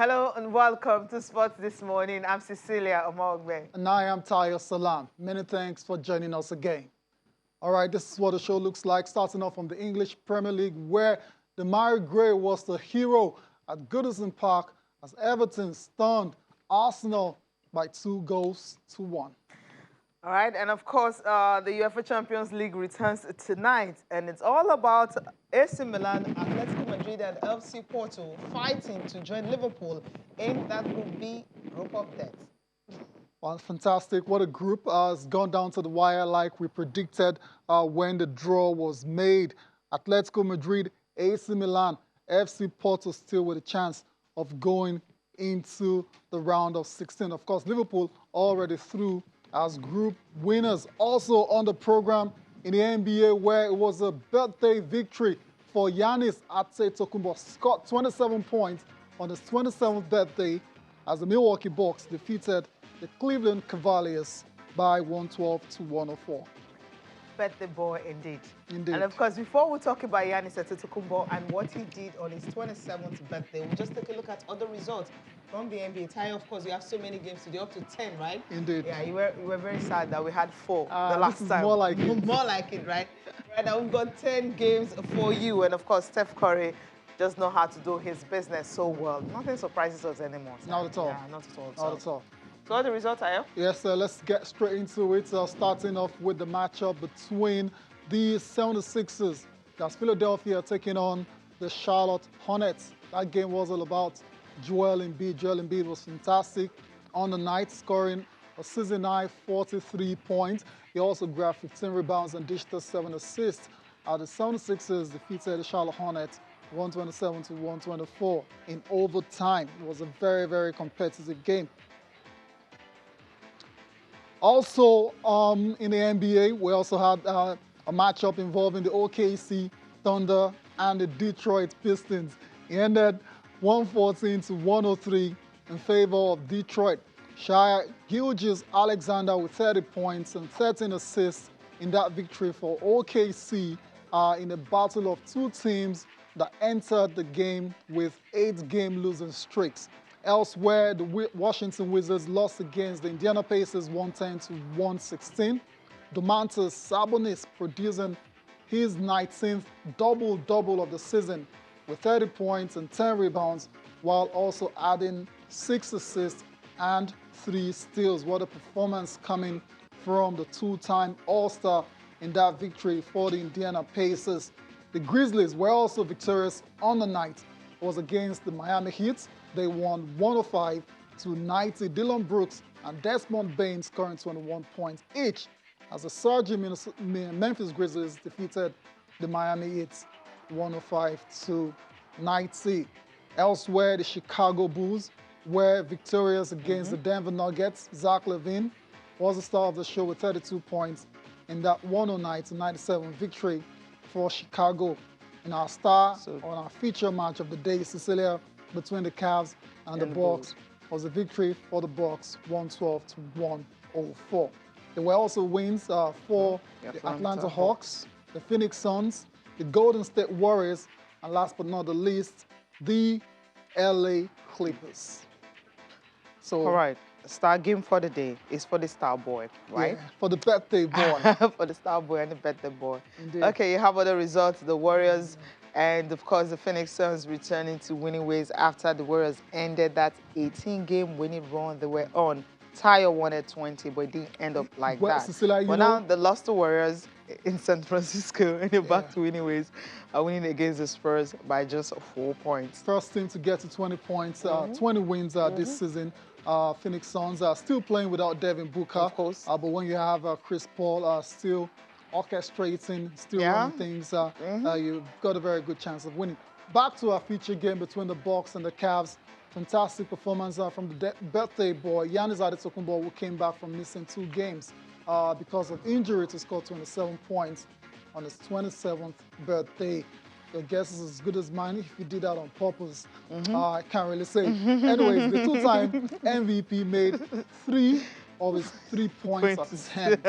Hello and welcome to Sports This Morning. I'm Cecilia Omogbe. And I am Tayo Salam. Many thanks for joining us again. All right, this is what the show looks like, starting off from the English Premier League, where the Mary Gray was the hero at Goodison Park as Everton stunned Arsenal by 2-1. All right, and of course, the UEFA Champions League returns tonight, and it's all about AC Milan, Atletico Madrid, and FC Porto fighting to join Liverpool in that Group B group of death. Well, fantastic. What a group has gone down to the wire like we predicted when the draw was made. Atletico Madrid, AC Milan, FC Porto still with a chance of going into the round of 16. Of course, Liverpool already through as group winners. Also on the program in the NBA, where it was a birthday victory for Giannis Antetokounmpo. Scored 27 points on his 27th birthday as the Milwaukee Bucks defeated the Cleveland Cavaliers by 112-104. Birthday boy indeed. Indeed. And of course, before we talk about Giannis Antetokounmpo and what he did on his 27th birthday, we'll just take a look at other results from the NBA. Ty, of course, you have so many games today, up to 10, right? Indeed. Yeah, you were very sad that we had 4 the last this is time. more like it. More like it, right? Right now, we've got 10 games for you. And of course, Steph Curry just know how to do his business so well. Nothing surprises us anymore. Not at all. Yeah, not at all. Not at all. So what are the results, Ayo? Yes, let's get straight into it. Starting off with the matchup between the 76ers. That's Philadelphia taking on the Charlotte Hornets. That game was all about Joel Embiid. Joel Embiid was fantastic on the night, scoring a season-high 43 points. He also grabbed 15 rebounds and dished us 7 assists. The 76ers defeated the Charlotte Hornets 127-124 in overtime. It was a very, very competitive game. Also, in the NBA, we also had a matchup involving the OKC Thunder and the Detroit Pistons. It ended 114-103 in favor of Detroit. Shai Gilgeous-Alexander with 30 points and 13 assists in that victory for OKC in a battle of 2 teams that entered the game with 8-game losing streaks. Elsewhere, the Washington Wizards lost against the Indiana Pacers 110-116. Domantas Sabonis producing his 19th double-double of the season with 30 points and 10 rebounds, while also adding 6 assists and 3 steals. What a performance coming from the 2-time All-Star in that victory for the Indiana Pacers. The Grizzlies were also victorious on the night. It was against the Miami Heat. They won 105-90. Dillon Brooks and Desmond Bain scoring 21 points each as the surging Memphis Grizzlies defeated the Miami Heat 105-90. Elsewhere, the Chicago Bulls were victorious against the Denver Nuggets. Zach LaVine was the star of the show with 32 points in that 109-97 victory for Chicago. And our star on our feature match of the day, Cecilia, between the Cavs and the Bucks, was a victory for the Bucks, 112-104. There were also wins for the Atlanta Hawks, the Phoenix Suns, the Golden State Warriors, and last but not the least, the LA Clippers. So, all right, the star game for the day is for the star boy, right? Yeah, for the birthday boy. For the star boy and the birthday boy. Indeed. Okay, you have other results. The Warriors and, of course, the Phoenix Suns returning to winning ways after the Warriors ended that 18-game winning run they were on. Tayo wanted 20, but it didn't end up like that. Cecilia, but now they lost to Warriors in San Francisco, and they're back to winning ways, winning against the Spurs by just 4 points. First team to get to 20 points, 20 wins this season. Phoenix Suns are still playing without Devin Booker. Of course. But when you have Chris Paul still orchestrating, still running things, you've got a very good chance of winning. Back to our feature game between the Bucks and the Cavs. Fantastic performance from the birthday boy, Giannis Antetokounmpo, who came back from missing 2 games because of injury to score 27 points on his 27th birthday. Your guess is as good as mine if you did that on purpose. I can't really say. Anyways, the 2-time MVP made 3 of his 3-point Points. attempts.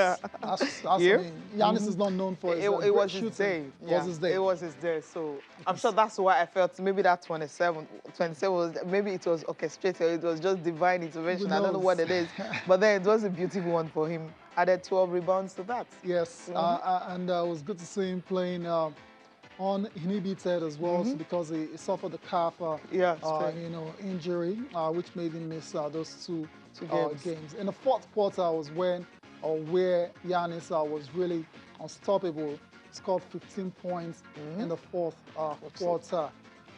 I Yeah. mean, Giannis is not known for his It great was his shooting. day. It Yeah, was his day. it was his day. So I'm sure that's why I felt maybe that 27 was, maybe it was orchestrated. It was just divine intervention. Who I don't know what knows? it is. But then it was a beautiful one for him. Added 12 rebounds to that. Yes, and it was good to see him playing uninhibited as well, so because he suffered the calf injury, which made him miss those two games. In the fourth quarter was when where Giannis was really unstoppable. Scored 15 points in the fourth quarter.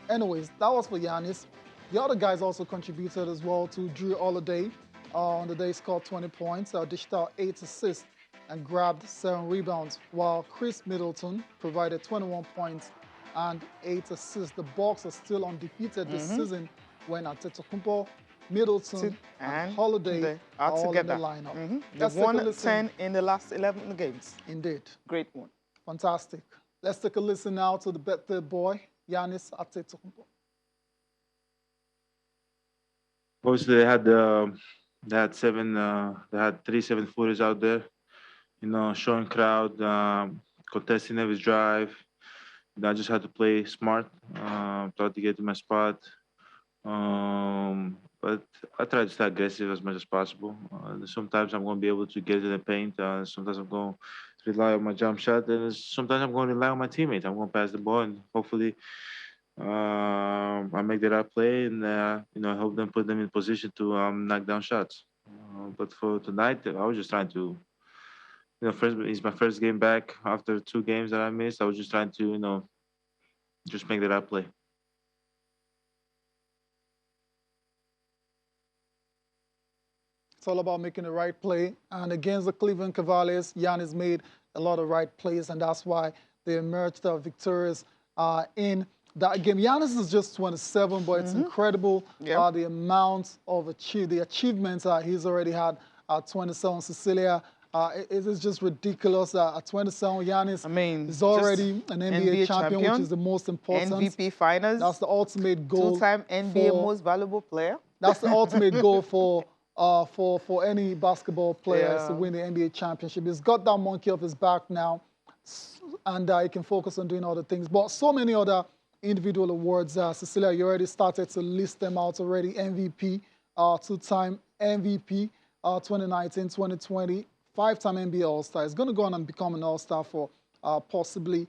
Anyways, that was for Giannis. The other guys also contributed as well. To Drew Holiday on the day scored 20 points, dished out 8 assists and grabbed 7 rebounds, while Chris Middleton provided 21 points and 8 assists. The Bucks are still undefeated this season when Antetokounmpo, Middleton, and Holiday are all in the lineup. They've won 10 in the last 11 games. Indeed. Great one. Fantastic. Let's take a listen now to the birthday boy, Giannis Antetokounmpo. Obviously, they had 3 7-footers out there, you know, showing crowd, contesting every drive. I just had to play smart, try to get to my spot. But I try to stay aggressive as much as possible. Sometimes I'm going to be able to get to the paint. Sometimes I'm going to rely on my jump shot. And sometimes I'm going to rely on my teammates. I'm going to pass the ball and hopefully I make the right play and you know, help them, put them in position to knock down shots. But for tonight, I was just trying to, you know, it's my first game back after 2 games that I missed. I was just trying to, you know, just make the right play. It's all about making the right play. And against the Cleveland Cavaliers, Giannis made a lot of right plays, and that's why they emerged victorious in that game. Giannis is just 27, but it's incredible the amount of the achievements he's already had at 27. Cecilia, it is just ridiculous. At 27, Giannis is already an NBA champion, which is the most important. MVP finals. That's the ultimate goal. 2-time NBA most valuable player. That's the ultimate goal for any basketball player is to win the NBA championship. He's got that monkey off his back now, and he can focus on doing other things. But so many other individual awards. Cecilia, you already started to list them out already. MVP, 2-time MVP, 2019, 2020, 5-time NBA All-Star. He's going to go on and become an All-Star for possibly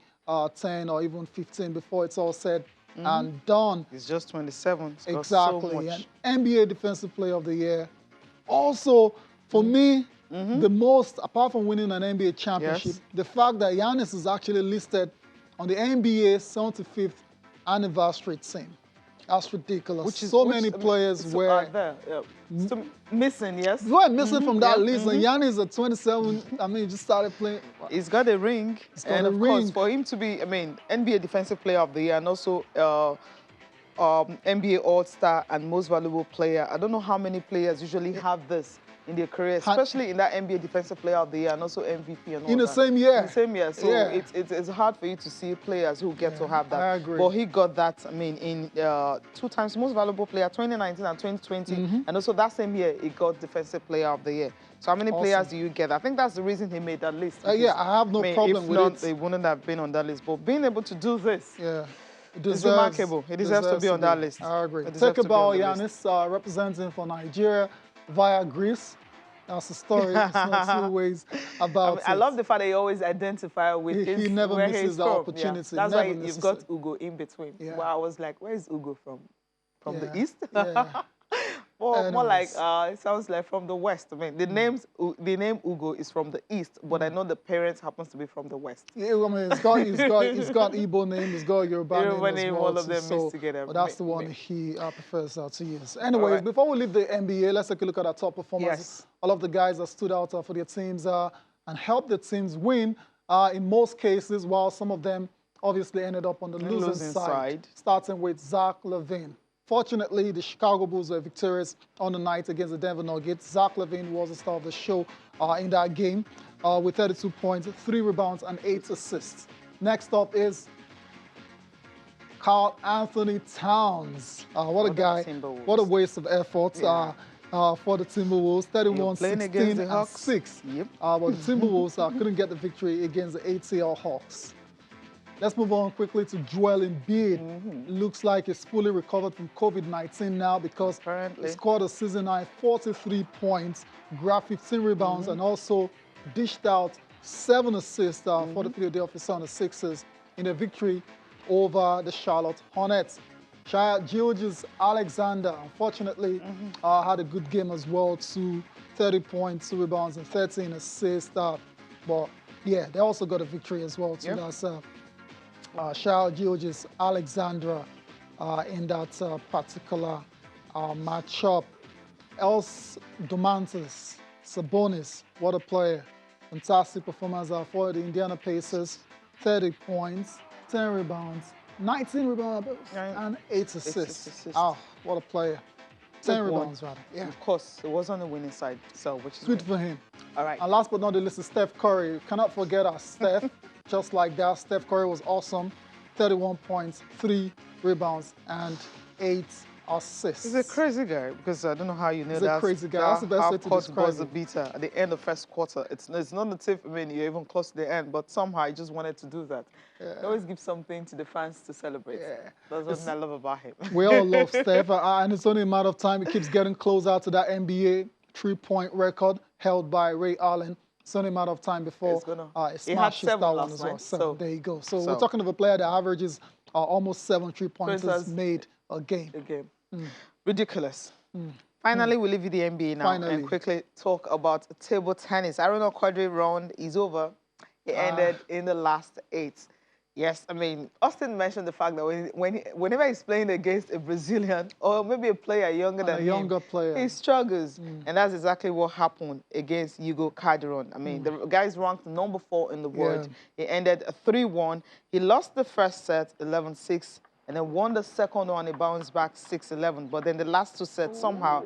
10 or even 15 before it's all said and done. He's just 27. He's exactly. So much. And NBA Defensive Player of the Year. Also, for me, the most, apart from winning an NBA championship, the fact that Giannis is actually listed on the NBA 75th anniversary team. That's ridiculous. So many players were missing, yes? Were missing from that list. And Giannis at 27, I mean, just started playing. He's got a ring. And of course, for him to be, I mean, NBA Defensive Player of the Year and also NBA All-Star and Most Valuable Player. I don't know how many players usually have this in their career, especially in that NBA Defensive Player of the Year and also MVP and all in the same year. In the same year. So it's hard for you to see players who get to have that. I agree. But he got that, I mean, in 2 times Most Valuable Player, 2019 and 2020. And also that same year, he got Defensive Player of the Year. So how many players do you get? I think that's the reason he made that list. Yeah, I have no problem with it. They wouldn't have been on that list. But being able to do this, it's remarkable. He deserves to be on that list. I agree. Talk about Giannis representing for Nigeria via Greece. That's the story. It's not 2 ways about it. I love the fact that he always identifies with he never misses the opportunity. That's why you've got Ugo in between. Well, I was like, where is Ugo from? From the East? Or more like, it sounds like from the West. I mean, the name Ugo is from the East, but I know the parents happens to be from the West. Yeah, I mean, he's got Igbo name, he's got Yoruba name as well. All of them mixed together. But that's the one he prefers to use. Anyways, before we leave the NBA, let's take a look at our top performers. All of the guys that stood out for their teams and helped the teams win in most cases, while some of them obviously ended up on the losing side. Starting with Zach LaVine. Fortunately, the Chicago Bulls were victorious on the night against the Denver Nuggets. Zach LaVine was the star of the show in that game with 32 points, 3 rebounds, and 8 assists. Next up is Karl Anthony Towns. What a guy. What a waste of effort. for the Timberwolves, You're playing against 31-16 the and Hawks. 6. Yep. But the Timberwolves couldn't get the victory against the ATL Hawks. Let's move on quickly to Joel Embiid. Looks like he's fully recovered from COVID-19 now because Apparently. he scored a season-high 43 points, grabbed 15 rebounds, and also dished out 7 assists for the Philadelphia 76ers in a victory over the Charlotte Hornets. Gilgeous-Alexander, unfortunately, had a good game as well, too. 30 points, 2 rebounds, and 13 assists. But yeah, they also got a victory as well, too. That's Gilgeous-Alexander in that particular matchup. Else Domantas Sabonis, what a player. Fantastic performance for the Indiana Pacers. 30 points, 10 rebounds, 19 rebounds, and 8 assists. What a player. 10 rebounds, rather. Yeah. Of course, it was on the winning side, so which is good for him. All right. And last but not the least is Steph Curry. You cannot forget our Steph. Just like that, Steph Curry was awesome. 31 points, 3 rebounds, and 8 assists. He's a crazy guy because I don't know how you know that. He's a crazy guy. That's the best way to describe the beater at the end of first quarter. It's not the tip. I mean, you're even close to the end, but somehow he just wanted to do that. Yeah. He always gives something to the fans to celebrate. Yeah. That's what I love about him. We all love Steph, and it's only a matter of time. He keeps getting closer to that NBA 3-point record held by Ray Allen. It's only a matter of time before he smashes that one as well. So there you go. So we're talking of a player that averages almost 7 3-pointers made a game. Ridiculous. Finally, we'll leave you the NBA now and quickly talk about table tennis. Aruna Quadri round is over. It ended in the last 8. Yes, I mean, Austin mentioned the fact that whenever he's playing against a Brazilian or maybe a player younger than him, he struggles. And that's exactly what happened against Hugo Calderon. I mean, the guy's ranked number 4 in the world. He ended 3-1. He lost the first set, 11-6, and then won the second one. He bounced back 6-11. But then the last 2 sets, somehow,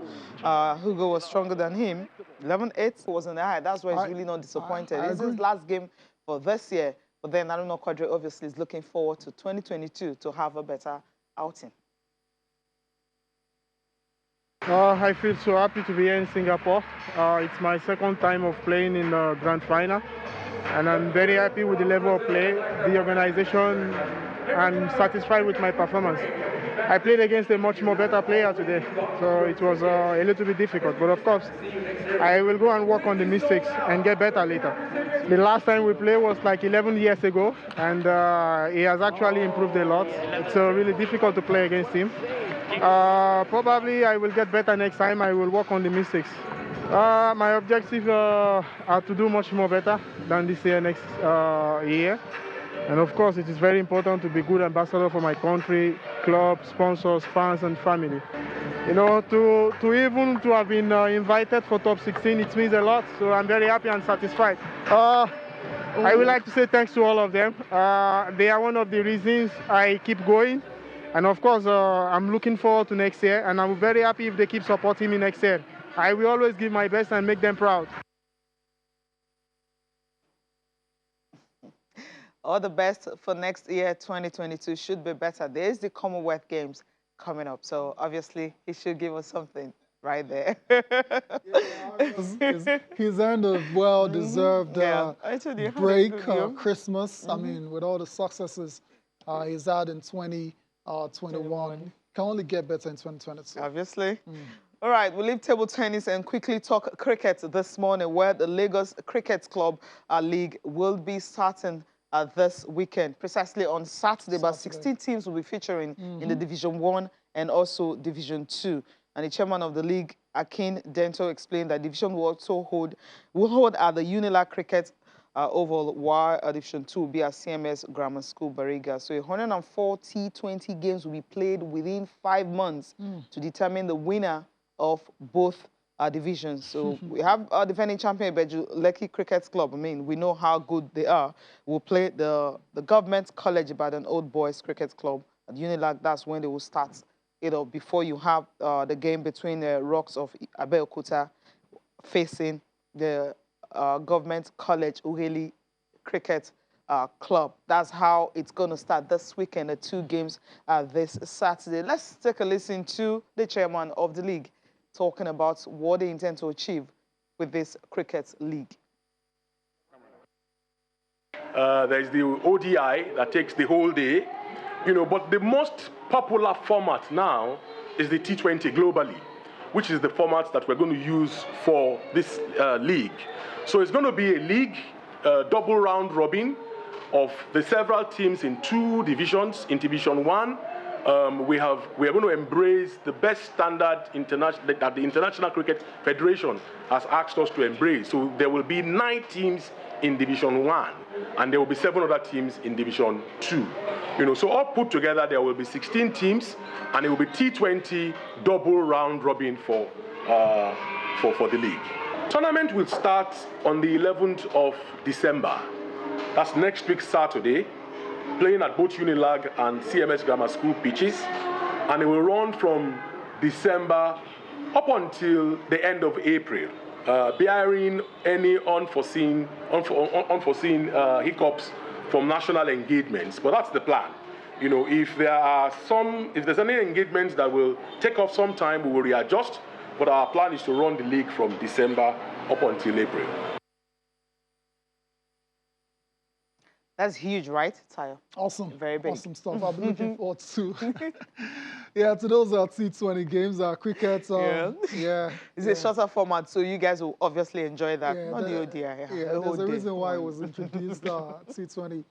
Hugo was stronger than him. 11-8 was on the high. That's why he's really not disappointed. This is his last game for this year. But then Aruna Quadri obviously is looking forward to 2022 to have a better outing. I feel so happy to be here in Singapore. It's my second time of playing in the Grand Final. And I'm very happy with the level of play, the organization. I'm satisfied with my performance. I played against a much more better player today, so it was a little bit difficult. But of course, I will go and work on the mistakes and get better later. The last time we played was like 11 years ago, and he has actually improved a lot. It's really difficult to play against him. Probably I will get better next time. I will work on the mistakes. My objectives are to do much more better than this year next year. And of course, it is very important to be good ambassador for my country, club, sponsors, fans, and family. You know, to have been invited for top 16, it means a lot. So I'm very happy and satisfied. I would like to say thanks to all of them. They are one of the reasons I keep going. And of course, I'm looking forward to next year. And I'm very happy if they keep supporting me next year. I will always give my best and make them proud. All the best for next year, 2022 should be better. There's the Commonwealth Games coming up, so obviously he should give us something right there. He's earned a well-deserved break, Christmas. I mean, with all the successes he's had in 2021, can only get better in 2022. Obviously. All right, we'll leave table tennis and quickly talk cricket this morning, where the Lagos Cricket Club League will be starting this weekend, precisely on Saturday. About 16 teams will be featuring in the Division 1 and also Division 2. And the chairman of the league, Akin Dento, explained that Division 1 will hold at the Unila Cricket Oval, while Division 2 will be at CMS Grammar School, Bariga. So 140 T20 games will be played within 5 months to determine the winner of both divisions. So we have our defending champion, Beju Lekki Cricket Club. I mean, we know how good they are. We'll play the Government College Ibadan Old Boys Cricket Club at Unilag. That's when they will start, you know, before you have the game between the Rocks of Abeokuta facing the Government College Uheli Cricket Club. That's how it's going to start this weekend, the 2 games this Saturday. Let's take a listen to the chairman of the league, talking about what they intend to achieve with this cricket league. There's the ODI that takes the whole day, but the most popular format now is the T20 globally, which is the format that we're going to use for this league. So it's going to be a league, double round robin of the several teams in 2 divisions. In Division 1, we are going to embrace the best standard that the International Cricket Federation has asked us to embrace. So there will be 9 teams in Division 1, and there will be 7 other teams in Division 2. So all put together, there will be 16 teams, and it will be T20 double round robin for the league. Tournament will start on the 11th of December. That's next week Saturday, playing at both Unilag and CMS Grammar School pitches, and it will run from December up until the end of April, bearing any unforeseen hiccups from national engagements. But that's the plan. If there's any engagements that will take off some time, we will readjust. But our plan is to run the league from December up until April. That's huge, right, Tayo? Awesome. Very big. Awesome stuff. I've been looking forward to. Yeah, to those T20 games, cricket. Yeah. It's a shorter format, so you guys will obviously enjoy that. Yeah, Not the ODI. Yeah, there's a reason why it was introduced, T20,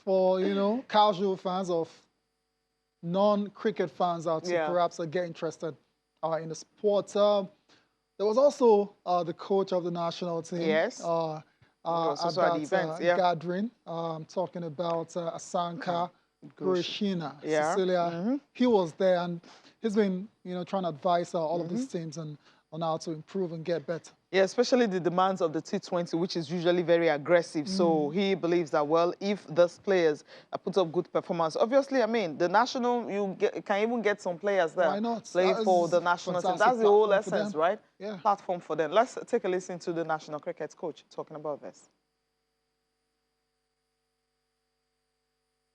for, casual fans of non-cricket fans to perhaps get interested in the sport. There was also the coach of the national team. Yes. At that gathering, talking about Asanka, Gurishina, Cecilia. He was there, and he's been, trying to advise all of these teams on how to improve and get better. Yeah, especially the demands of the T20, which is usually very aggressive. So he believes that, well, if those players put up good performance, obviously, I mean, the national, can even get some players there. Why not? Playing for the national team. That's the whole essence, right? Yeah. Platform for them. Let's take a listen to the national cricket coach talking about this.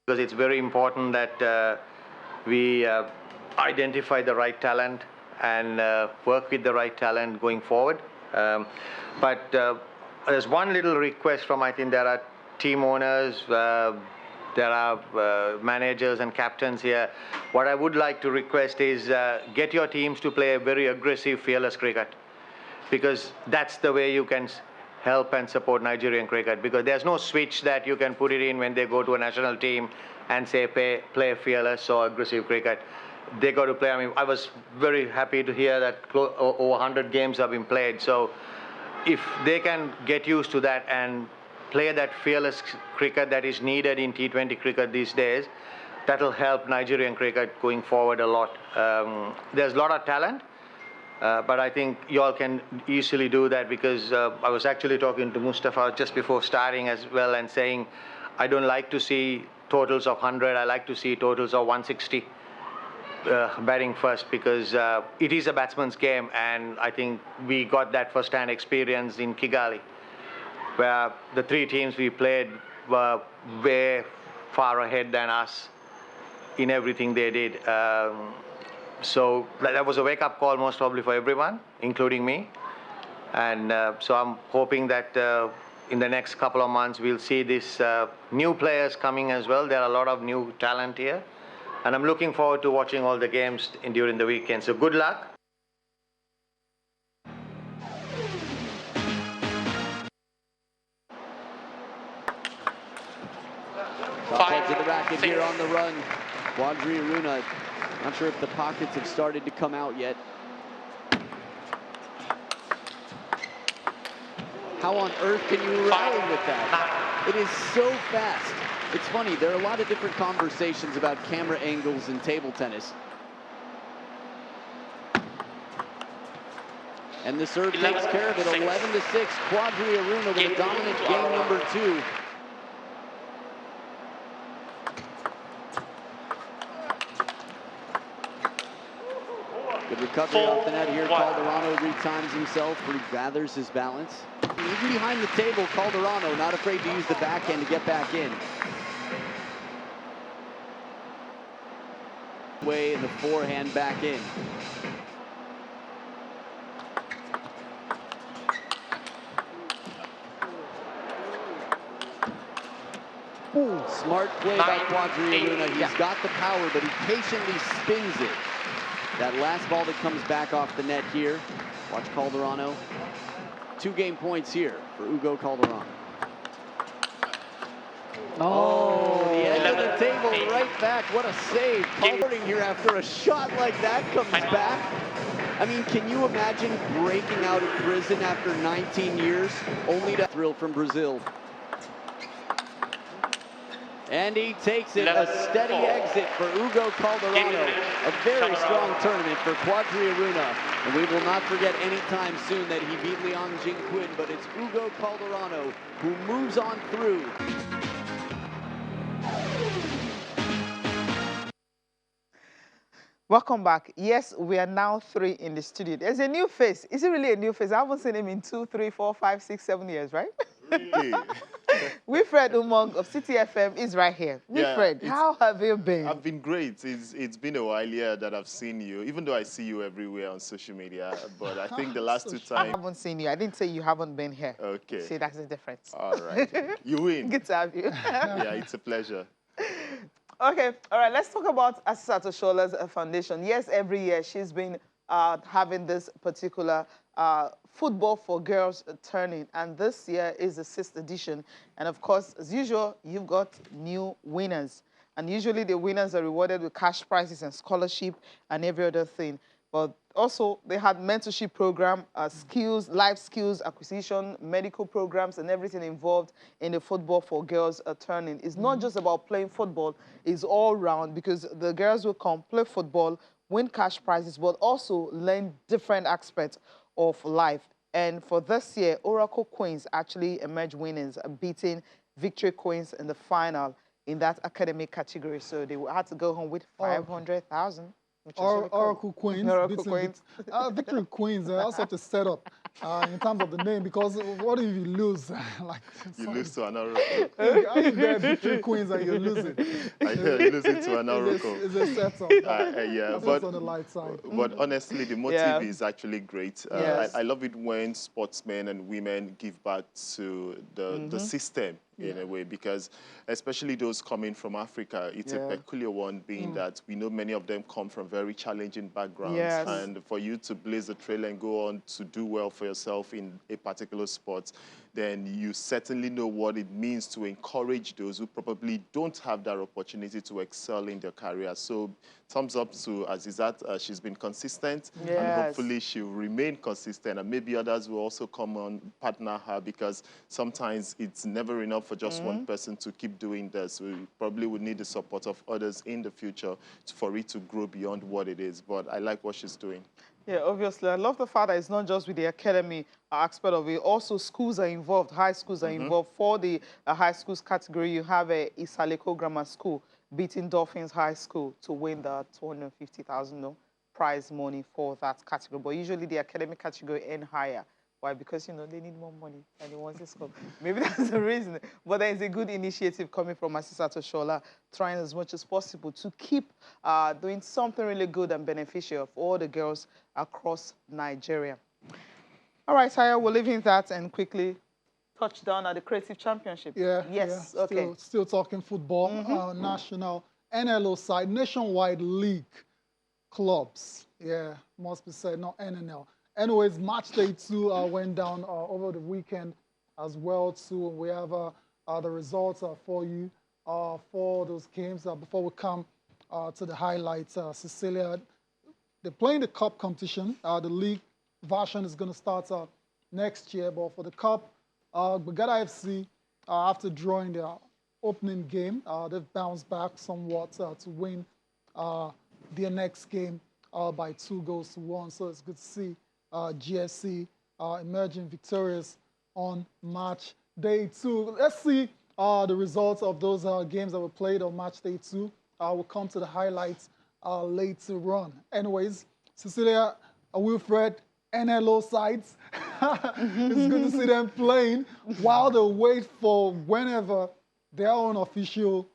Because it's very important that we identify the right talent and work with the right talent going forward. But there's one little request from, I think there are team owners, there are managers and captains here. What I would like to request is get your teams to play a very aggressive, fearless cricket, because that's the way you can help and support Nigerian cricket, because there's no switch that you can put it in when they go to a national team and say play fearless or aggressive cricket. They got to play. I mean, I was very happy to hear that over 100 games have been played. So if they can get used to that and play that fearless cricket that is needed in T20 cricket these days, that'll help Nigerian cricket going forward a lot. There's a lot of talent, but I think you all can easily do that, because I was actually talking to Mustafa just before starting as well and saying, I don't like to see totals of 100. I like to see totals of 160. Batting first, because it is a batsman's game, and I think we got that first-hand experience in Kigali, where the 3 teams we played were way far ahead than us in everything they did. So that was a wake-up call most probably for everyone, including me. And so I'm hoping that in the next couple of months we'll see these new players coming as well. There are a lot of new talent here. And I'm looking forward to watching all the games during the weekend. So good luck. Top to the racket here on the run. Quadri Aruna. Not sure if the pockets have started to come out yet. How on earth can you rally with that? It is so fast. It's funny, there are a lot of different conversations about camera angles in table tennis. And the serve takes care of it, 11-6. Quadri Aruna with a dominant game number 2. Good recovery off the net here. Calderano retimes himself, regathers his balance. Even behind the table, Calderano not afraid to use the backhand to get back in. Way in the forehand back in. Ooh. Smart play by Quadri Aruna. He's got the power, but he patiently spins it. That last ball that comes back off the net here. Watch Calderano. 2 game points here for Ugo Calderano. Oh, the edge of the table right back. What a save. Calderano here after a shot like that comes back. I mean, can you imagine breaking out of prison after 19 years? Only to thrill from Brazil. And he takes it, a steady exit for Ugo Calderano. A very strong tournament for Quadri Aruna. And we will not forget anytime soon that he beat Liang Jingquin, but it's Ugo Calderano who moves on through. Welcome back. Yes, we are now 3 in the studio. There's a new face. Is it really a new face? I haven't seen him in 2, 3, 4, 5, 6, 7 years, right? Really? Wilfred Umong of City FM is right here. Wilfred, how have you been? I've been great. It's been a while here that I've seen you, even though I see you everywhere on social media. But I think the last 2 times... I haven't seen you. I didn't say you haven't been here. Okay. See, that's the difference. All right. You win. Good to have you. Yeah, it's a pleasure. Okay, all right, let's talk about Asisat Oshola's foundation. Yes, every year she's been having this particular Football for Girls turning, and this year is the 6th edition. And of course, as usual, you've got new winners. And usually the winners are rewarded with cash prizes and scholarship and every other thing. But also, they had mentorship program, skills, life skills acquisition, medical programs, and everything involved in the Football for Girls turning. It's not just about playing football, it's all round, because the girls will come, play football, win cash prizes, but also learn different aspects of life. And for this year, Oracle Queens actually emerged winners, beating Victory Queens in the final in that academic category. So they had to go home with 500,000. Oracle Queens, Victory Queens, that's such a setup in terms of the name, because what if you lose? Like, you lose to an Oracle. You get Victory Queens and you lose it. You lose it to an Oracle. It's a setup. Yeah, but on the light side. But honestly, the motive is actually great. Yes. I love it when sportsmen and women give back to the system in a way, because especially those coming from Africa, it's a peculiar one, being that we know many of them come from very challenging backgrounds. Yes. And for you to blaze a trail and go on to do well for yourself in a particular sport, then you certainly know what it means to encourage those who probably don't have that opportunity to excel in their career. So thumbs up to Asisat. She's been consistent, and hopefully she'll remain consistent, and maybe others will also come on, partner her, because sometimes it's never enough for just one person to keep doing this. We probably would need the support of others in the future for it to grow beyond what it is. But I like what she's doing. Yeah, obviously. I love the fact that it's not just with the academy aspect of it. Also, schools are involved. High schools are involved. For the high schools category, you have a Isaleko Grammar School beating Dolphins High School to win the 250,000 prize money for that category. But usually the academic category end higher. Why? Because, you know, they need more money and they want to score. Maybe that's the reason. But there is a good initiative coming from Asisat Oshola, trying as much as possible to keep doing something really good and beneficial for all the girls across Nigeria. All right, Saya, we're leaving that and quickly touch down at the Creative Championship. Yes. Okay. Still talking football. National NLO side, nationwide league clubs. Yeah, must be said, not NNL. Anyways, match day 2 went down over the weekend as well too. We have the results for you for those games. Before we come to the highlights, Cecilia, they're playing the cup competition. The league version is going to start next year, but for the cup, Bagada FC, after drawing their opening game, they've bounced back somewhat to win their next game by 2-1. So it's good to see GSC emerging victorious on match day 2. Let's see the results of those games that were played on match day 2. We'll come to the highlights later on. Anyways, Cecilia, Wilfred, NLO sides. It's good to see them playing while they wait for whenever their own official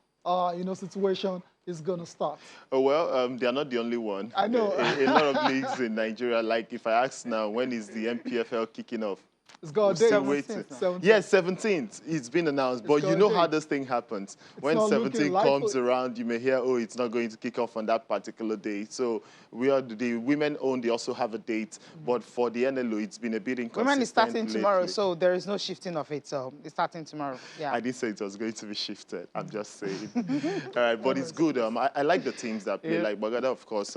situation is going to start. Oh, well, they're not the only one. I know. A lot of leagues in Nigeria, like if I ask now, when is the MPFL kicking off? It's got a We're date. still waiting. 17th. Yes, 17th. It's been announced. But you know how this thing happens. When not 17 looking comes likely. around, you may hear, oh, it's not going to kick off on that particular day. So the women-owned, they also have a date. But for the NLO, it's been a bit inconsistent Women is starting lately. tomorrow, so there is no shifting of it. So it's starting tomorrow. Yeah. I didn't say it was going to be shifted. I'm just saying. All right, but it's good. I like the teams that play. Like Bagada, of course,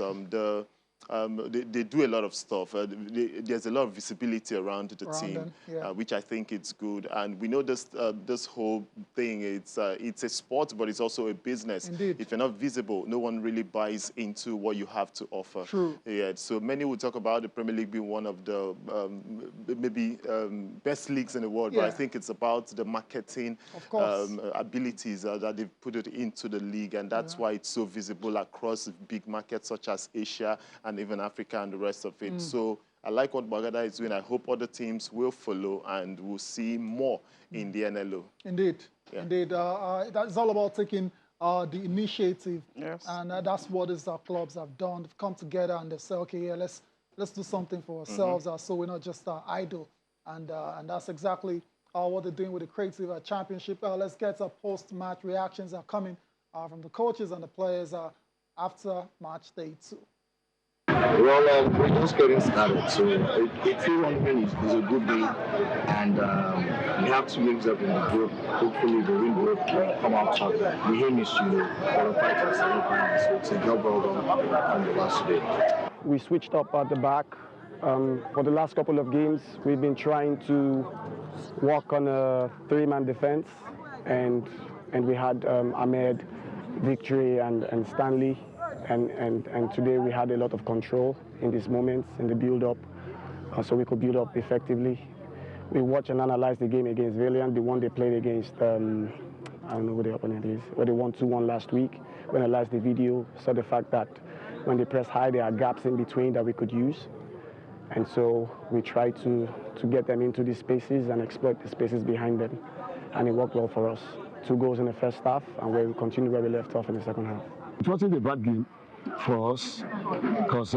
they do a lot of stuff. There's a lot of visibility around the team, which I think it's good. And we know this whole thing, it's a sport, but it's also a business. Indeed. If you're not visible, no one really buys into what you have to offer. True. Yeah, so many will talk about the Premier League being one of the best leagues in the world, but I think it's about the marketing abilities that they've put it into the league, and that's why it's so visible across big markets such as Asia and even Africa and the rest of it. So I like what Bagada is doing. I hope other teams will follow and we'll see more in the NLO. Indeed. Yeah. Indeed. That's all about taking the initiative. Yes. And that's what these clubs have done. They've come together and they've said, okay, yeah, let's do something for ourselves so we're not just idle. And that's exactly what they're doing with the Creative Championship. Let's get post-match reactions are coming from the coaches and the players after match day 2. Well, we're just getting started, so a 3-1 win is a good day, and we have 2 games up in the group. Hopefully, the win group will come out top. The aim is to qualify to the semi-finals, so it's a job well done on the last day. We switched up at the back. For the last couple of games, we've been trying to work on a 3-man defense, and we had Ahmed, Victory, and Stanley. And today we had a lot of control in these moments, in the build-up, so we could build up effectively. We watched and analyzed the game against Valiant, the one they played against, I don't know who the opponent is, where they won 2-1 last week. We analyzed the video, saw the fact that when they press high, there are gaps in between that we could use. And so we tried to get them into these spaces and exploit the spaces behind them. And it worked well for us. 2 goals in the first half, and we continued where we left off in the second half. It wasn't a bad game for us because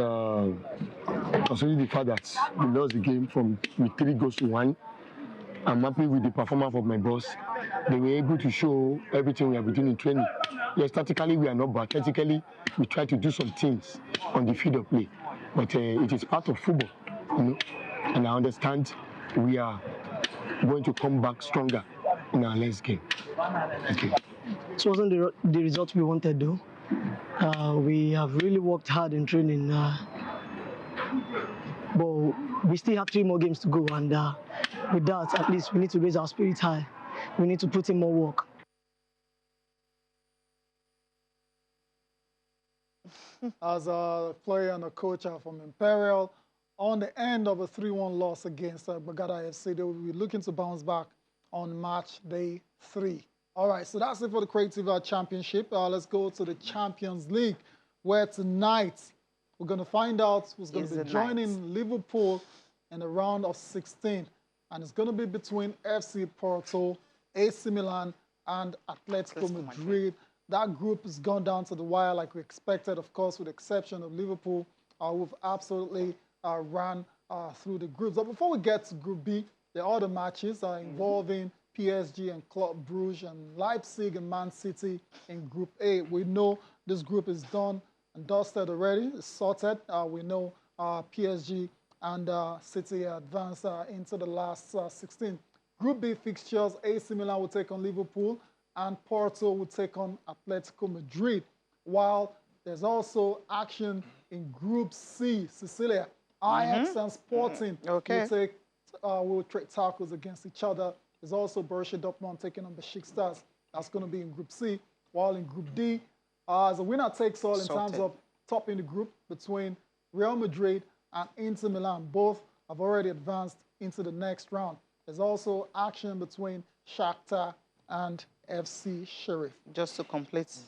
considering the fact that we lost the game with 3 goals to 1, I'm happy with the performance of my boss. They were able to show everything we have been doing in training. Yes, tactically we are not bad. Tactically, we try to do some things on the field of play, but it is part of football, you know. And I understand we are going to come back stronger in our next game. Thank you. It wasn't the result we wanted, though. We have really worked hard in training, but we still have 3 more games to go, and with that, at least we need to raise our spirit high. We need to put in more work. As a player and a coach from Imperial, on the end of a 3-1 loss against Bagada FC, they will be looking to bounce back on match day 3. All right, so that's it for the Creative Championship. Let's go to the Champions League, where tonight we're going to find out who's going to be joining Liverpool in the round of 16. And it's going to be between FC Porto, AC Milan, and Atletico Madrid. That group has gone down to the wire like we expected, of course, with the exception of Liverpool, who've absolutely ran through the groups. But before we get to Group B, the other matches are involving PSG and Club Brugge and Leipzig and Man City in Group A. We know this group is done and dusted already. It's sorted. We know PSG and City advanced into the last 16. Group B fixtures, AC Milan will take on Liverpool and Porto will take on Atletico Madrid. While there's also action in Group C, Cecilia. Ajax and Sporting will trade tackles against each other. There's also Borussia Dortmund taking on Besiktas. That's going to be in Group C. While in Group D, as a winner takes all in terms of topping the group between Real Madrid and Inter Milan. Both have already advanced into the next round. There's also action between Shakhtar and FC Sheriff. Just to complete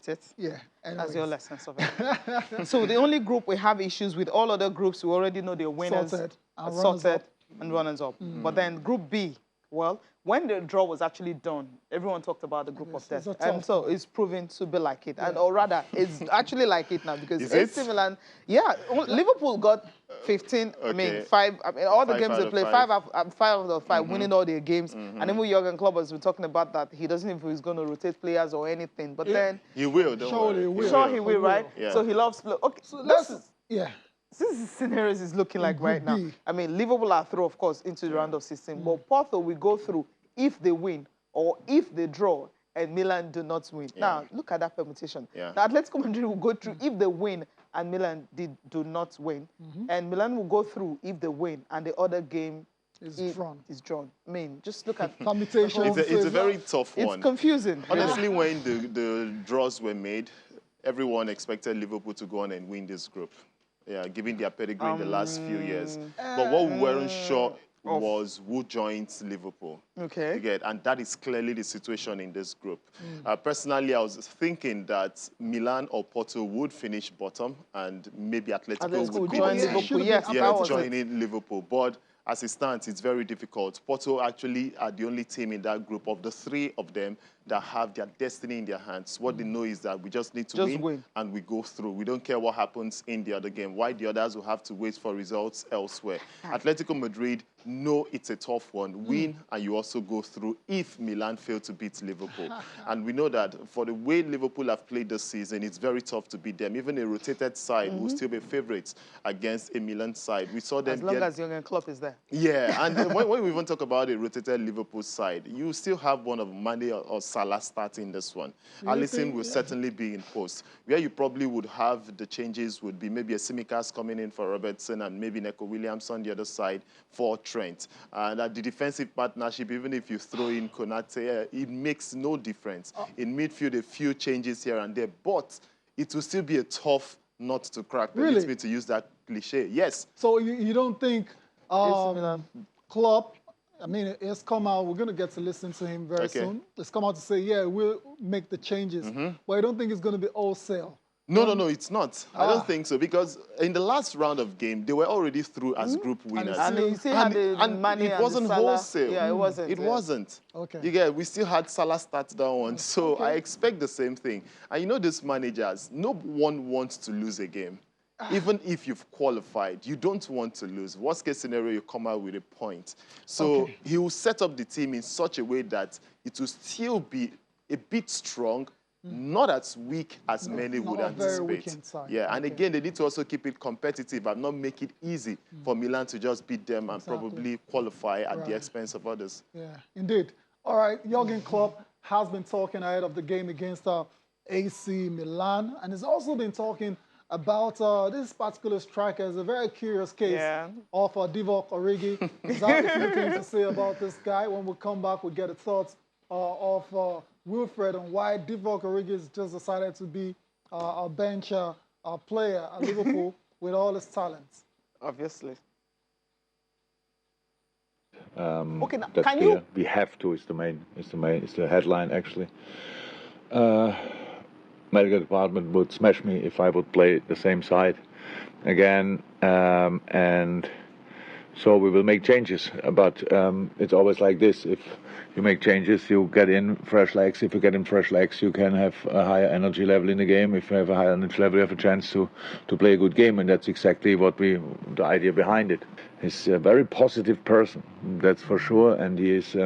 it. Yeah. That's your lessons of it. So the only group we have issues with, all other groups, we already know their winners sorted and runners-up. But then Group B, well, when the draw was actually done, everyone talked about the group of death. And so it's proven to be like it. And, or rather, it's actually like it now because AC Milan, Liverpool got 15. I mean, Okay. 5. I mean, all the Five games out they of play, five. 5 out of 5, winning all their games. And even Jurgen Klopp has been talking about that. He doesn't know if he's going to rotate players or anything. But then... He will, don't Surely worry. he will. Sure he will, right? Yeah. So he loves... Okay, So this that's, is... yeah. This is scenarios is looking like Group right now. B. I mean, Liverpool are through, of course, into the round of 16. But Porto will go through if they win or if they draw and Milan do not win. Now, look at that permutation. Yeah. The Atletico Madrid will go through if they win and Milan do not win. And Milan will go through if they win and the other game Is drawn. I mean, just look at permutations. It's a very tough one. It's confusing. Honestly, when the draws were made, everyone expected Liverpool to go on and win this group. Yeah, given their pedigree in the last few years. But what we weren't sure was who joins Liverpool. Okay. And that is clearly the situation in this group. Personally, I was thinking that Milan or Porto would finish bottom and maybe Atletico would go join Liverpool. Yes, that was joining Liverpool. But as it stands, it's very difficult. Porto actually are the only team in that group of the 3 of them that have their destiny in their hands. What they know is that we just need to win and we go through. We don't care what happens in the other game. Why the others will have to wait for results elsewhere. Atletico Madrid know it's a tough one. Win and you also go through if Milan fail to beat Liverpool. And we know that for the way Liverpool have played this season, it's very tough to beat them. Even a rotated side will still be favorites against a Milan side. We saw them as long as Jurgen Klopp is there. Yeah, and when we even talk about a rotated Liverpool side, you still have one of Mane or Salah starting this one. Alisson will certainly be in post. Where you probably would have the changes would be maybe a Tsimikas coming in for Robertson and maybe Neco Williams on the other side for Trent. And the defensive partnership, even if you throw in Konate, it makes no difference. In midfield, a few changes here and there, but it will still be a tough nut to crack. Permits me to use that cliche. Yes. So you don't think Klopp, I mean, it's come out, we're going to get to listen to him very soon. It's come out to say, yeah, we'll make the changes. But I don't think it's going to be wholesale. No, it's not. I don't think so, because in the last round of game, they were already through as group winners. And you still had the Mane it wasn't and the Salah. wholesale. Yeah, it wasn't. It wasn't. Okay. We still had Salah start that one. So I expect the same thing. And you know these managers, no one wants to lose a game. Even if you've qualified, you don't want to lose. Worst case scenario, you come out with a point. So he will set up the team in such a way that it will still be a bit strong, not as weak as many would anticipate. Yeah, and again, they need to also keep it competitive and not make it easy for Milan to just beat them and probably qualify at the expense of others. Yeah, indeed. All right, Jurgen Klopp has been talking ahead of the game against AC Milan, and he's also been talking about this particular striker. Is a very curious case of Divock Origi. He's had a few things to say about this guy. When we come back, we'll get the thoughts of Wilfred on why Divock Origi has just decided to be a bench player at Liverpool with all his talents. Obviously. Okay, can you? We have to. It's the headline actually. Medical department would smash me if I would play the same side again, and so we will make changes. But it's always like this: if you make changes, you get in fresh legs. If you get in fresh legs, you can have a higher energy level in the game. If you have a higher energy level, you have a chance to play a good game, and that's exactly the idea behind it. He's a very positive person, that's for sure, and he is,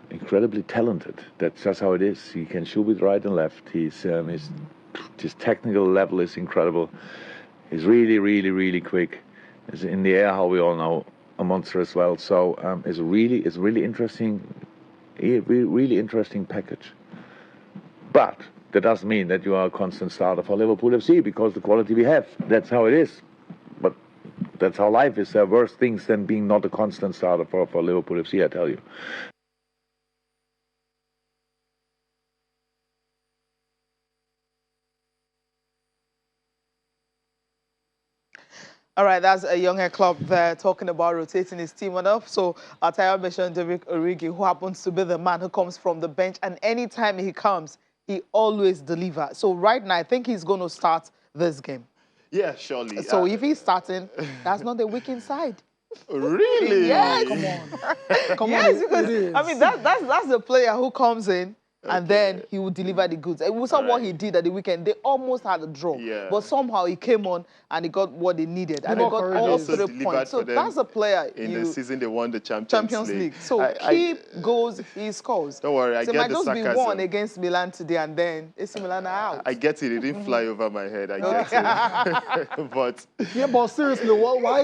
incredibly talented. That's just how it is. He can shoot with right and left. His technical level is incredible. He's really, really, really quick. He's in the air, how we all know, a monster as well. So it's really interesting, really interesting package. But that doesn't mean that you are a constant starter for Liverpool FC because the quality we have. That's how it is. But that's how life is. There are worse things than being not a constant starter for Liverpool FC, I tell you. All right, that's a younger club there talking about rotating his team on up. So Altaya mentioned Divock Origi, who happens to be the man who comes from the bench. And anytime he comes, he always delivers. So right now, I think he's going to start this game. Yeah, surely. So if he's starting, that's not the weak inside. Really? Yes. Come on. Come yes, on, because, I mean, that's the player who comes in and then he would deliver the goods. We saw what he did at the weekend. They almost had a draw, but somehow he came on and he got what they needed, and he got all 3 points. So that's a player. In the season, they won the Champions League. So keep goals, he scores. Don't worry, I so get the sarcasm. It might just be 1 against Milan today, and then AC Milan are out. I get it. It didn't fly over my head. I get it. But but seriously, why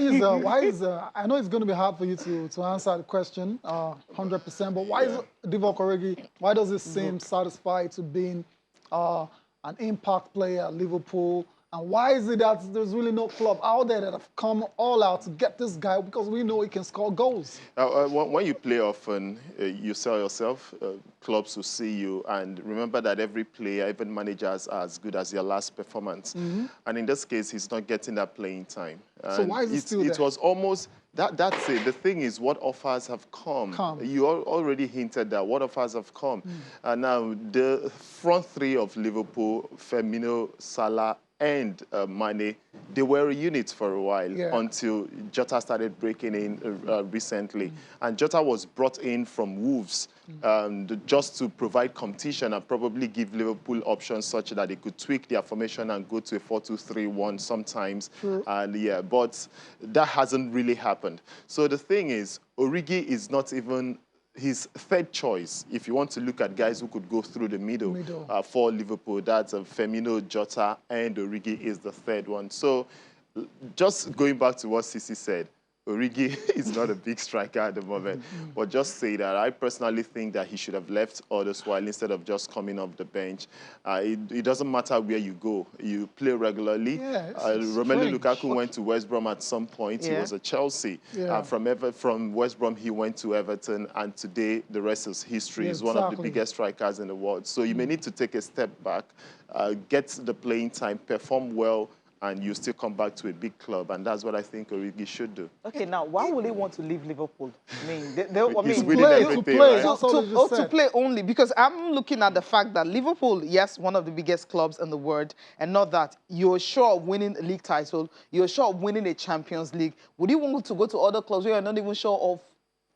is I know it's going to be hard for you to answer the question 100%, but why is Divock Origi, why does it seem satisfied to being an impact player at Liverpool? And why is it that there's really no club out there that have come all out to get this guy, because we know he can score goals? When you play often, you sell yourself, clubs will see you, and remember that every player, even managers, are as good as their last performance. And in this case, he's not getting that playing time. So why is he still there? It was almost, that's it. The thing is, what offers have come. You already hinted that what offers have come. Now, the front three of Liverpool, Firmino, Salah, and Mane, they were a unit for a while until Jota started breaking in recently. And Jota was brought in from Wolves just to provide competition and probably give Liverpool options such that they could tweak their formation and go to a 4-2-3-1 sometimes. And but that hasn't really happened. So the thing is, Origi is not even his third choice. If you want to look at guys who could go through the middle. For Liverpool, that's Firmino, Jota, and Origi is the third one. So just going back to what Sisi said, Origi is not a big striker at the moment. But just say that I personally think that he should have left Huddersfield instead of just coming off the bench. It doesn't matter where you go. You play regularly. Romelu Lukaku went to West Brom at some point. He was at Chelsea. From West Brom, he went to Everton. And today, the rest is history. He's one of the biggest strikers in the world. So you may need to take a step back, get the playing time, perform well, and you still come back to a big club, and that's what I think Origi should do. Okay, now, why would he want to leave Liverpool? I mean, to play only, because I'm looking at the fact that Liverpool, yes, one of the biggest clubs in the world, and not that you're sure of winning a league title, you're sure of winning a Champions League. Would he want to go to other clubs where you're not even sure of?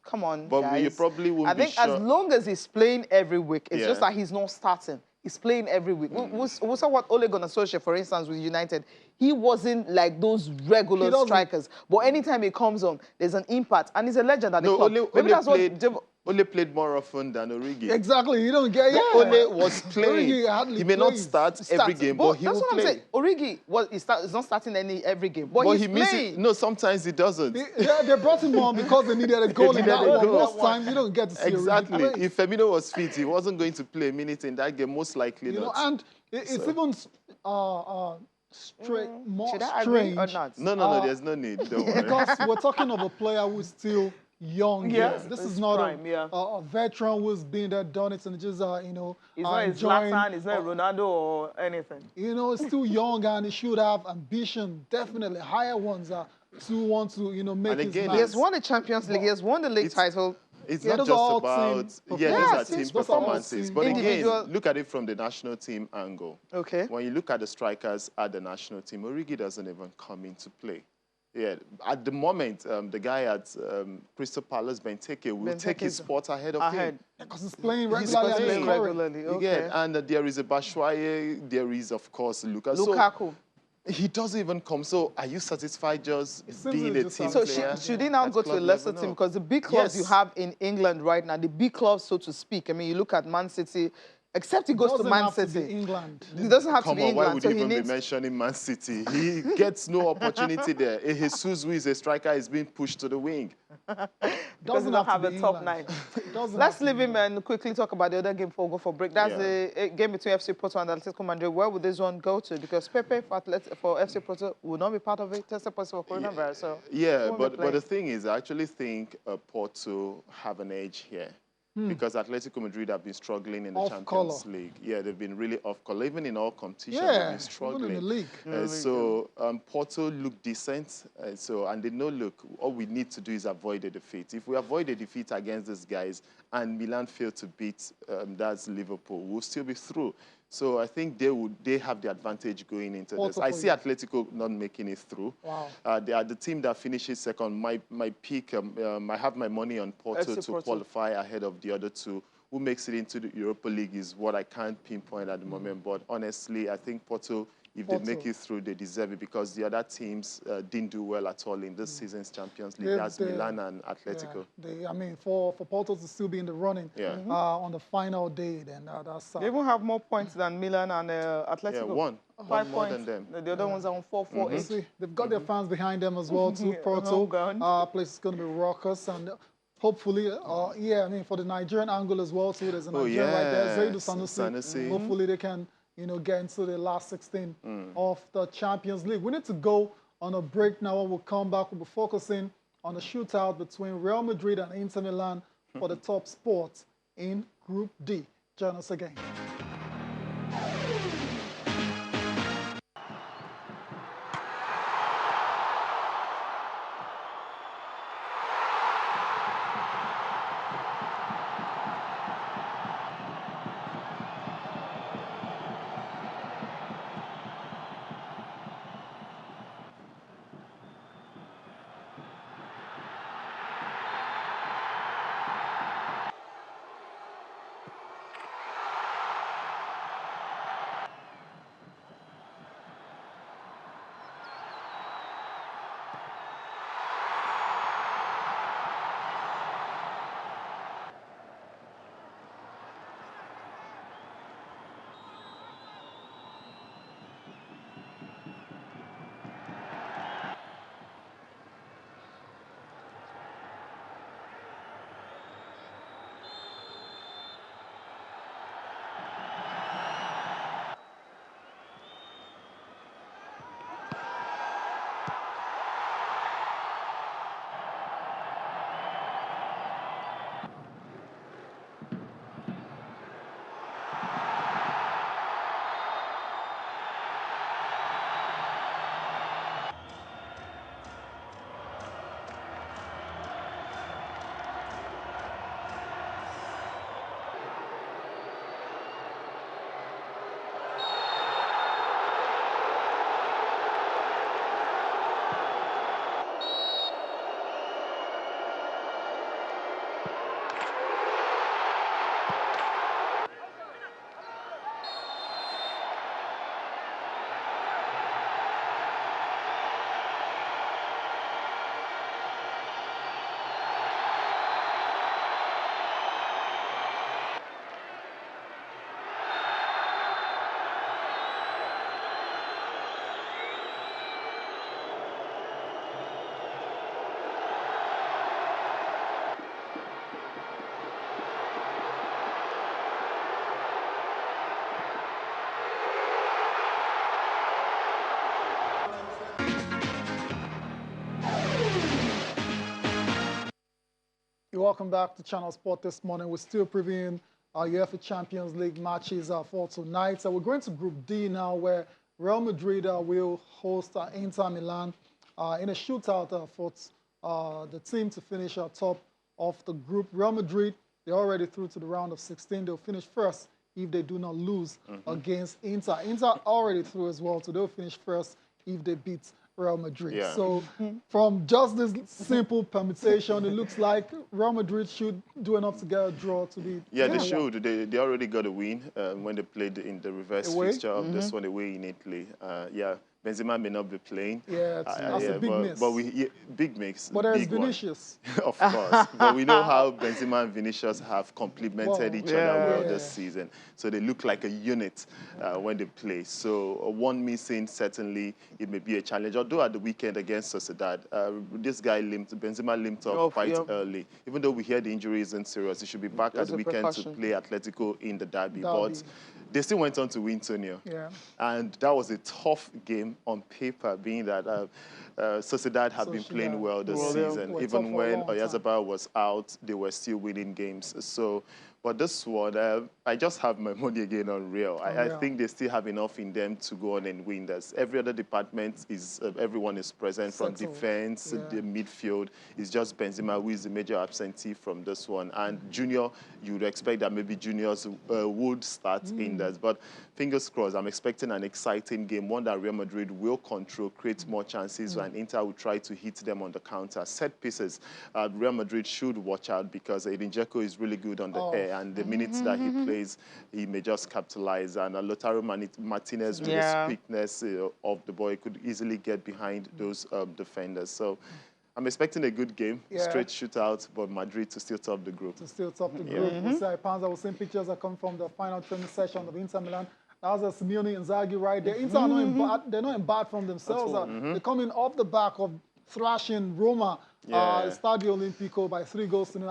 Come on, guys. You probably won't I think be sure. as long as he's playing every week, it's just that he's not starting. He's playing every week. We saw what Ole Gunnar Solskjaer, for instance, with United. He wasn't like those regular strikers. But anytime he comes on, there's an impact. And he's a legend at the club. Maybe that's what... Ole played more often than Origi. Exactly, you don't get Ole was playing. He may not start every game, but he will play. That's what I'm saying. Origi is not starting every game, but he's playing. No, sometimes he doesn't. They brought him on because they needed a goal. Most times you don't get to see exactly. Origi play. If Firmino was fit, he wasn't going to play a minute in that game, most likely not. And it's even more strange. Or not? No, there's no need. Don't worry. Because we're talking of a player who's still young. This is not prime, a veteran who's been there, done it, and just, he's not Zlatan, he's not Ronaldo or anything. He's still young and he should have ambition, definitely higher ones to want to, make his mark. He has won the Champions League, he has won the league title. It's not just about, these are team performances. But again, look at it from the national team angle. Okay. When you look at the strikers at the national team, Origi doesn't even come into play. At the moment, the guy at Crystal Palace, Benteke, will take his spot ahead of him. Because he's playing regularly. Okay. And there is a Batshuayi, there is, of course, Lukaku. So he doesn't even come. So are you satisfied just being a team player? So should he now go to a lesser team? Because the big clubs you have in England right now, the big clubs, so to speak, I mean, you look at Man City, except he goes to Man City. England. He doesn't have to be England. Why would he even be mentioning Man City? He gets no opportunity there. Jesus, who is a striker, is being pushed to the wing. Doesn't have a top 9. Let's leave him and quickly talk about the other game before we go for break. That's the game between FC Porto and Atletico Madrid. Where would this one go to? Because Pepe for FC Porto will not be part of it. Tested positive for coronavirus. So but the thing is, I actually think Porto have an edge here. Because Atletico Madrid have been struggling in the Champions League. They've been really off color. Even in all competitions, they've been struggling. Even in the league. So Porto look decent. And they know, look, all we need to do is avoid a defeat. If we avoid a defeat against these guys and Milan fail to beat, that's Liverpool, we'll still be through. So I think they have the advantage going into this. I see Atletico not making it through. Wow. They are the team that finishes second. My pick, I have my money on Porto to qualify ahead of the other two, Who makes it into the Europa League is what I can't pinpoint at the moment. But honestly, I think Porto, if they make it through, they deserve it because the other teams didn't do well at all in this season's Champions League. That's Milan and Atletico. Yeah, I mean, for Porto to still be in the running on the final day, then that's... They even have more points than Milan and Atletico. Yeah, one 5 more points. than them. The other ones are on 4-4 each. See, they've got their fans behind them as well, too. Porto, place is going to be raucous, and hopefully, I mean, for the Nigerian angle as well, too, there's a Nigerian right there, Zaidu Sanusi. Hopefully they can, get into the last 16 of the Champions League. We need to go on a break now. When we'll come back, we'll be focusing on the shootout between Real Madrid and Inter Milan for the top spot in Group D. Join us again. Welcome back to Channel Sport this morning. We're still previewing our UEFA Champions League matches for tonight. So we're going to Group D now, where Real Madrid will host Inter Milan in a shootout for the team to finish top of the group. Real Madrid, they're already through to the round of 16. They'll finish first if they do not lose against Inter. Inter already through as well, so they'll finish first if they beat Real Madrid. Yeah. So from just this simple permutation, it looks like Real Madrid should do enough to get a draw to be... Yeah, they should. They already got a win when they played in the reverse fixture of this one away in Italy. Yeah, Benzema may not be playing. Yeah, that's a big miss. But big mix. But there's Vinicius. Of course. But we know how Benzema and Vinicius have complemented each other well this season. So they look like a unit when they play. So one missing, certainly, it may be a challenge. Although at the weekend against Sociedad, this guy Benzema limped off quite early. Even though we hear the injury isn't serious, he should be back at the weekend to play Atletico in the derby. But they still went on to win 2-0. Yeah. And that was a tough game on paper, being that Sociedad had been playing well this season. Even when Oyarzabal was out, they were still winning games. So, but this one, I just have my money again on Real. I think they still have enough in them to go on and win this. Every other department is, everyone is present from defense, the midfield. It's just Benzema who is the major absentee from this one. And Junior, you would expect that maybe Juniors would start in this. But fingers crossed, I'm expecting an exciting game, one that Real Madrid will control, create more chances, and Inter will try to hit them on the counter. Set pieces, Real Madrid should watch out because Edin Dzeko is really good on the air, and the minutes that he plays, he may just capitalize. And Lautaro Martinez, with the quickness of the boy, could easily get behind those defenders. So I'm expecting a good game, straight shootout, but Madrid to still top the group. To still top the group. We'll see Panza. We're seeing pictures that come from the final training session of Inter Milan. That was a Simeone Inzaghi right there. Inter are they're not in bad from themselves. They're coming off the back of thrashing Roma, Stadio Olimpico by 3 goals to 0.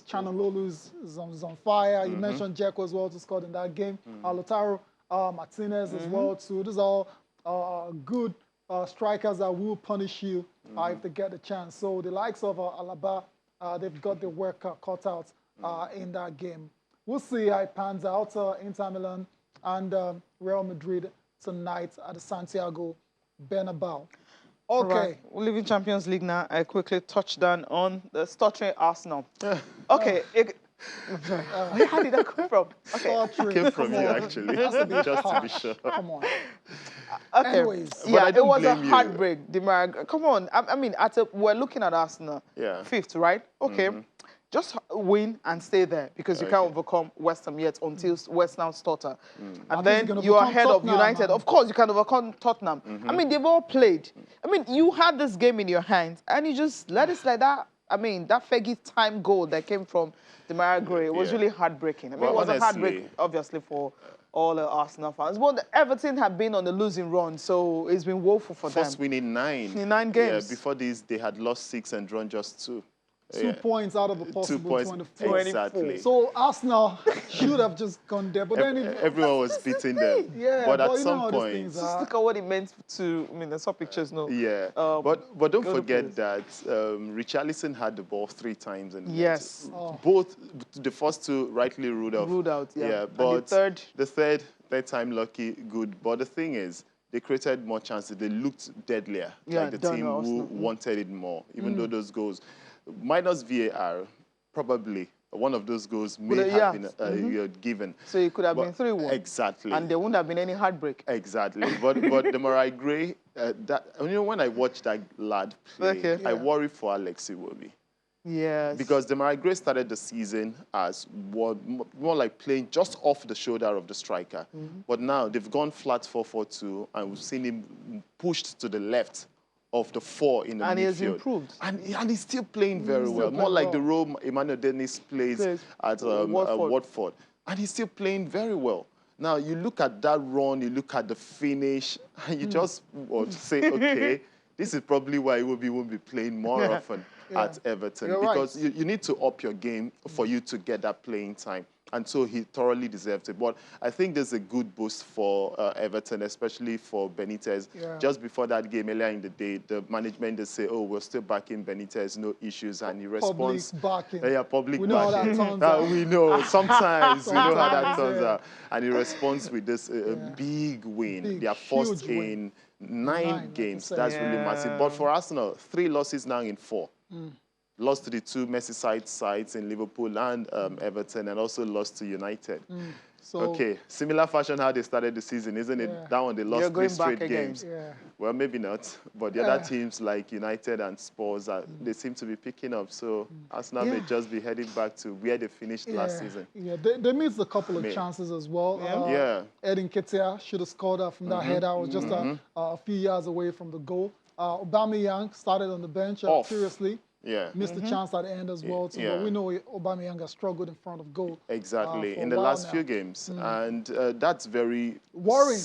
Chanalolu is on fire. You mentioned Dzeko as well to score in that game. Lautaro Martinez as well too. These are all good strikers that will punish you if they get the chance. So the likes of Alaba, they've got their work cut out in that game. We'll see how it pans out. Inter Milan and Real Madrid tonight at the Santiago Bernabeu. Okay. Right. We're leaving Champions League now. I quickly touched down on the stuttering Arsenal. Okay. How did that come from? Okay. It came from you, actually, just to be sure. Come on. Okay. Anyways. Yeah, it was a heartbreak. Come on. I mean, we're looking at Arsenal. 5th, right? Okay. Just win and stay there because you can't overcome West Ham yet until West Ham stutter. And then you are ahead of United. Of course, you can overcome Tottenham. I mean, they've all played. I mean, you had this game in your hands and you just let it slide. That, I mean, that Fergie time goal that came from Demarai Gray was really heartbreaking. I mean, it was a heartbreak, obviously, for all the Arsenal fans. But Everton have been on the losing run, so it's been woeful for them. First winning 9. In 9 games. Yeah, before this, they had lost 6 and drawn just 2. 2 points out of a possible 24. Exactly. So Arsenal should have just gone there, but then everyone was beating them. Yeah, but at some point, just look at what it meant to. I mean, I saw pictures. No. Yeah, but don't forget that Richarlison had the ball 3 times, and both the first 2 rightly ruled out. Ruled out. Yeah. But and the third time lucky, good. But the thing is, they created more chances. They looked deadlier, like the team who wanted it more, even though those goals. Minus VAR, probably one of those goals may have been given. So it could have been 3-1. Exactly. And there wouldn't have been any heartbreak. Exactly. but Demarai Gray, when I watch that lad play, I worry for Alex Iwobi. Yes. Because Demarai Gray started the season as more like playing just off the shoulder of the striker. But now they've gone flat 4-4-2, and we've seen him pushed to the left of the 4 in the midfield. And he has improved. And he's still playing very well. More like the role Emmanuel Dennis plays at Watford. And he's still playing very well. Now, you look at that run, you look at the finish, and you just say, okay, this is probably why he won't be playing more often at Everton. Because you need to up your game for you to get that playing time. And so he thoroughly deserved it. But I think there's a good boost for Everton, especially for Benitez. Just before that game, earlier in the day, the management, they say, oh, we're still backing Benitez, no issues. And he responds. Public backing. Yeah, public we know backing. how that turns out. We know. Sometimes we know how that turns out. And he responds with this big win. Their first in 9 games. That's really massive. But for Arsenal, 3 losses now in 4. Lost to the 2 Merseyside sides in Liverpool and Everton, and also lost to United. So, okay, similar fashion how they started the season, isn't it? That one, they lost 3 straight games. Well, maybe not, but the other teams like United and Spurs, they seem to be picking up. So Arsenal may just be heading back to where they finished last season. Yeah, they missed a couple of chances as well. Edin Ketia should have scored from that header. I was just a few yards away from the goal. Aubameyang started on the bench, curiously. Missed the chance at the end as well. But we know Aubameyang has struggled in front of goal. Exactly, in the last few games. And that's very worrying,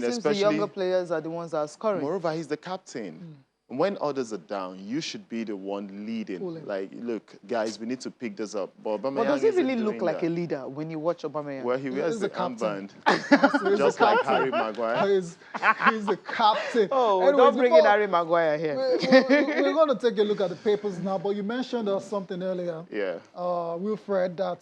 especially the younger players are the ones that are scoring. Moreover, he's the captain. When others are down, you should be the one leading. Like, look, guys, we need to pick this up. But does he really look like a leader when you watch Aubameyang? Well, he wears the armband, just like Harry Maguire. He's the captain. Oh, anyways, don't bring in Harry Maguire here. We're going to take a look at the papers now, but you mentioned something earlier, Wilfred, that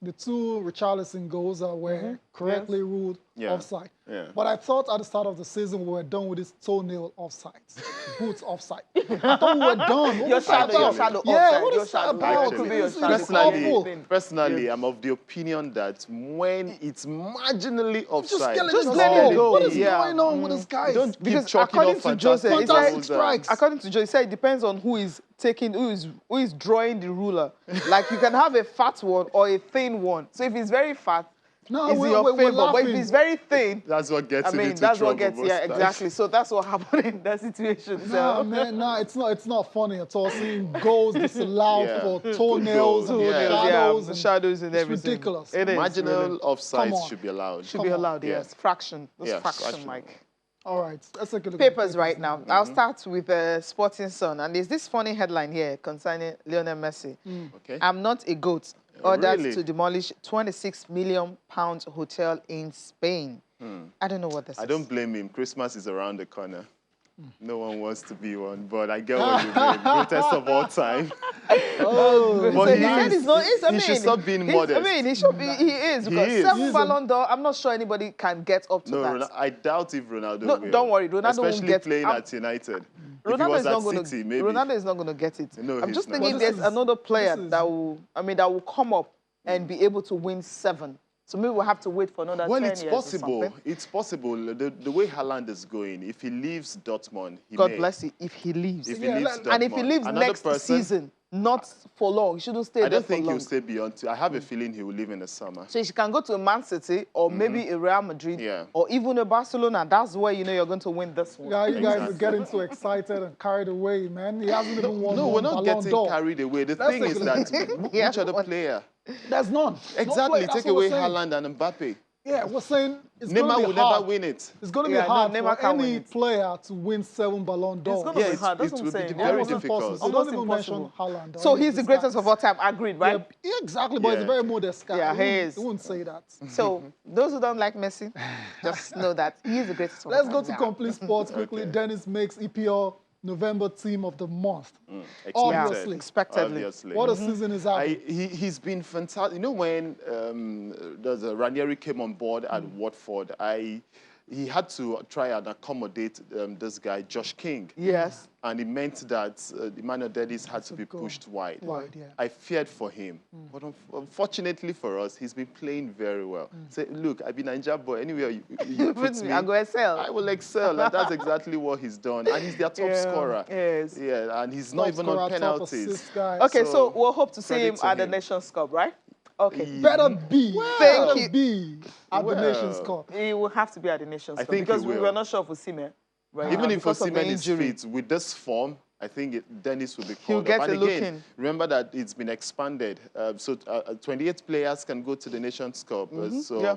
the 2 Richarlison goals were correctly ruled offside. Yeah. But I thought at the start of the season we were done with this toenail offsides, boots offside. I thought we were done. What Your was that shadow, your about? shadow Yeah, offside, what your is that shadow. about? Could be your It's shadow. awful. Personally, I'm of the opinion that when it's marginally offside, Just let it go. What is Yeah. going on with this guy? You don't keep Because chalking according off to Jose, fantastic he said- goals Fantastic and- strikes. According to Joe, he said it depends on who is taking, who is drawing the ruler. Like you can have a fat one or a thin one. So if it's very fat, No, it's in your we're favor. But if laughing. it's very thin, That's what gets I him mean, into that's trouble what gets, most yeah, times. exactly. So that's what happened in that situation. Nah, So. man, nah, it's not funny at all. Seeing goals disallowed Yeah. for toenails and shadows, the shadows and it's everything. ridiculous. It is. Marginal really. offsides on. should be allowed. Should be allowed, Yeah. yes. Fraction. Those Yeah, fraction, fraction. Mike. All right, let's take a look Papers at right now. I'll start with Sporting Sun. And there's this funny headline here concerning Lionel Messi. Okay. I'm not a goat. Ordered really? to demolish £26 million hotel in Spain. I don't know what this is. I don't blame him. Christmas is around the corner. No one wants to be one, but I get what you mean. Greatest of all time. Oh, But So he said is. it's not, it's, I He mean, should stop being he's- modest. I mean, he should be, he is. Because is. 7 He's Ballon d'Or, I'm not sure anybody can get up to No, that. I doubt if Ronaldo No, will. don't worry, Ronaldo won't Especially get- playing I'm- at United. If he Ronaldo was is not at going City, to. maybe. Ronaldo is not going to get it. No, I'm he's just not. thinking But there's this is- another player this is- that will. I mean, that will come up and be able to win 7. So maybe we'll have to wait for another Well, 10 it's years or possible. something. It's possible. The way Haaland is going, if he leaves Dortmund, he God may. bless you if he leaves. If he Yeah, leaves And if he Dortmund. leaves Another next person, season, not for long, he shouldn't stay I there don't for think long. he'll stay beyond. I have a feeling he will leave in the summer. So he can go to a Man City or maybe a Real Madrid Yeah. or even a Barcelona. That's where you know you're going to win this one. Yeah, you guys are Exactly. getting too excited and carried away, man. He hasn't even won No, one we're not Ballon getting d'Or. carried away. The Let's thing take is a that look. Yeah, which other what- player? There's none. Exactly. No play, Take that's what we're away saying. Haaland and Mbappe. Yeah, we're saying it's going to Neymar be will hard. never win it. It's going to Yeah, be no, hard Neymar for can't win any it. player to win 7 Ballon d'Or. It's going to Yeah, be it's- hard. That's it what I'm will be saying. very Almost difficult. impossible. So Almost don't even impossible. mention Haaland. So All he's the these greatest guys. of all time. Agreed, right? Yeah, exactly, but he's a Yeah. very modest guy. Yeah, he wouldn't- is. He wouldn't say that. So those who don't like Messi, just know that he is the greatest of all Let's time. go to Yeah. Complete Sports quickly. Okay. Dennis makes EPL November Team of the Month. Expected. Obviously. Expectedly. Obviously. What a season is having. He's been fantastic. You know, when Ranieri came on board at Watford, he had to try and accommodate this guy, Josh King. Yes. And it meant that Emmanuel Dennis had to be go pushed wide. Wide, yeah. I feared for him. But unfortunately for us, he's been playing very well. Say, look, I've been Niger boy. Anywhere you put me, I go excel. I will excel. And that's exactly what he's done. And he's their top scorer. Yes. Yeah, and he's Top not even scorer, on top penalties. assist guy. Okay, so So, we'll hope to see him credit to at the him. Nations Cup, right? Okay. Better be. Thank Better you. be at the Well, Nations Cup. He will have to be at the Nations I Cup think because he we will. were not sure of Osimhen. Right Even now if because of the Osimhen is injury. fit, with this form, I think Dennis will be He'll called get up. a And look again, in. remember that it's been expanded. 28 players can go to the Nations Cup. So Yeah.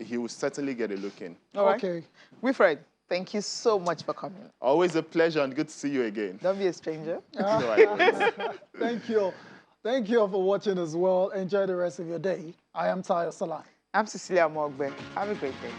he will certainly get a look in. All right. Okay. Wilfred, thank you so much for coming. Always a pleasure and good to see you again. Don't be a stranger. No, I won't. Thank you. Thank you all for watching as well. Enjoy the rest of your day. I am Tayo Salah. I'm Cecilia Mogbe. Have a great day.